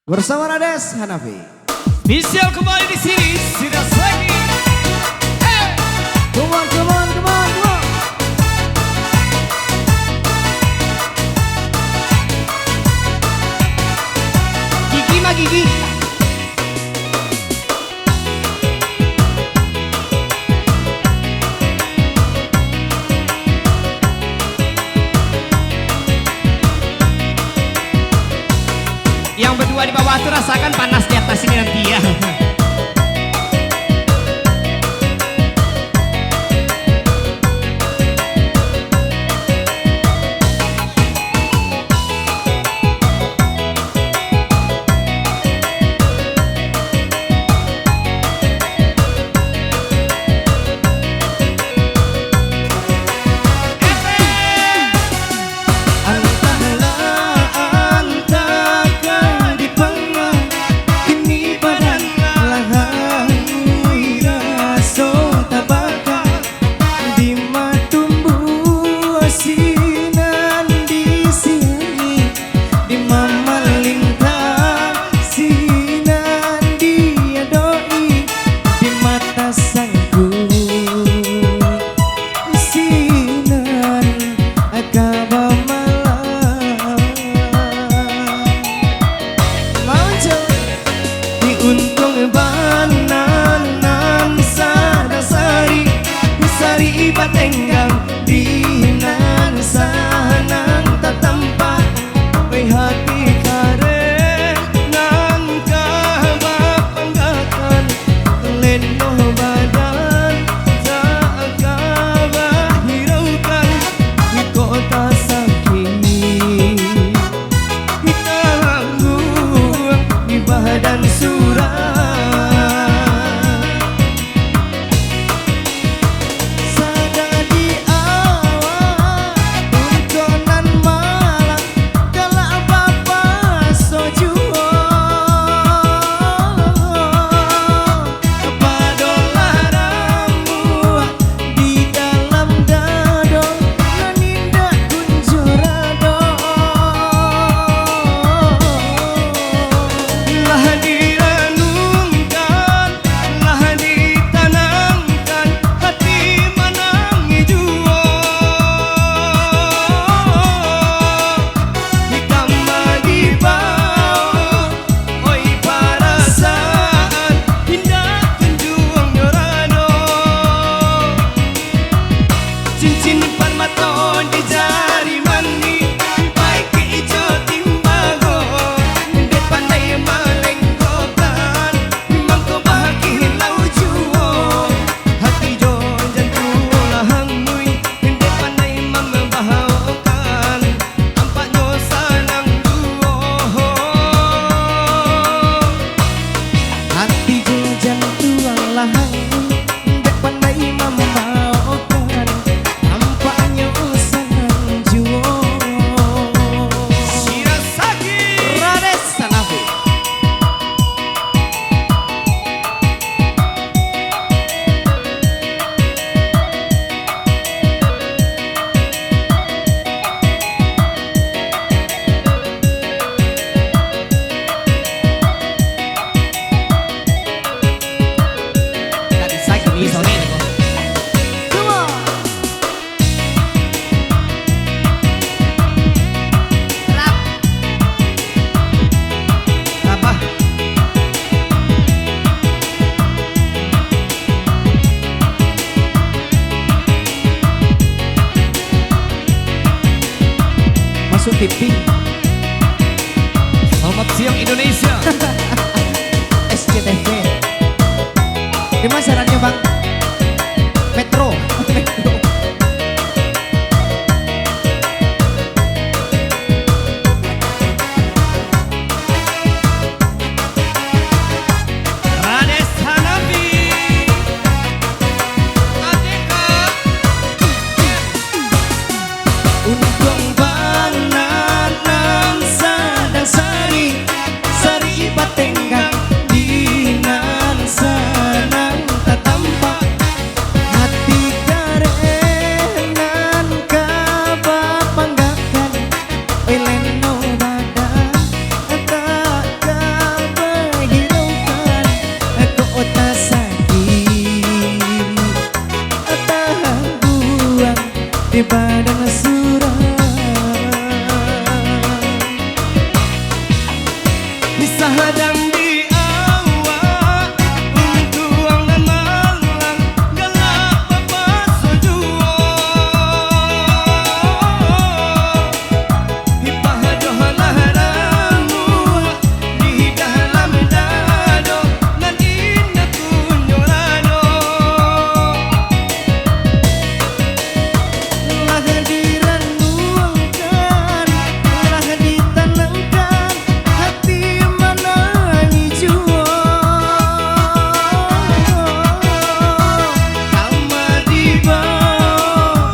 Bersama Rades Hanafi. Spesial kembali di sini, Sidas lagi. Come on, come on, come on, come on. Gigi mah gigi. Yang berdua di bawah tuh rasakan panas di atas ini nanti ya. Untung bananan sadasari sari batenggang dinan sanang tatampa we hati kare nang kabapanggakan leno badan tak kabahiraukan di kota sakit ditanggung di badan masuk TV. Selamat siang Indonesia. SCTV. Gimana caranya Bang? Metro. Metro. Rades Hanafi. Adeka. Untung bananan sadasari sari batenggang dinan sanang hadang di awak untuang dan malang galak bapak sojuo hipah dohalah ramu di dalam dado nan indah kunyorado lah direnungkan lah ditenangkan hati menangi jua kama dibawa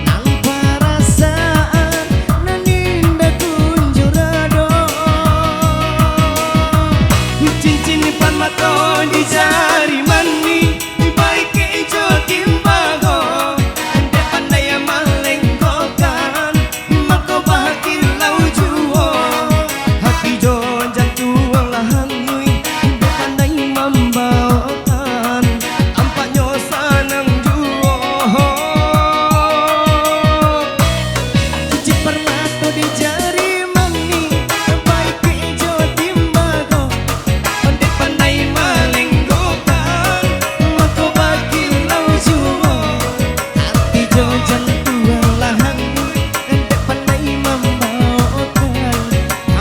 nang perasaan nan indah kunjurado cincin di pan mato di jari mani di baik ijo timbago ande pandai malengkokan mako bahagilau juo hati jo jantuang lahangui ande pandai membawakan ampaknya sanang juo cicip perlato di jari mani baik ijo timbago ande pandai malengkokan mako bahagilau juo hati jo jantuang lahangui ande pandai membawakan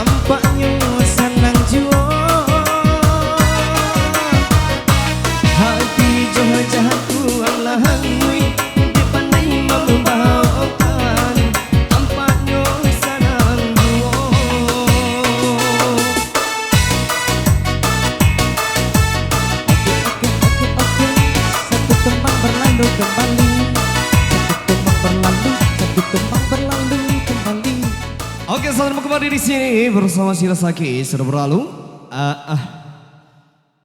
ampaknya sanang juo hati jo jantuang lahangui ande pandai membawakan ampaknya sanang juo. Oke, satu tembang berlalu kembali. Satu tembang berlalu, satu tembang berlalu kembali. Oke, selamat kembali di sini bersama Shirasaki sudah berlalu.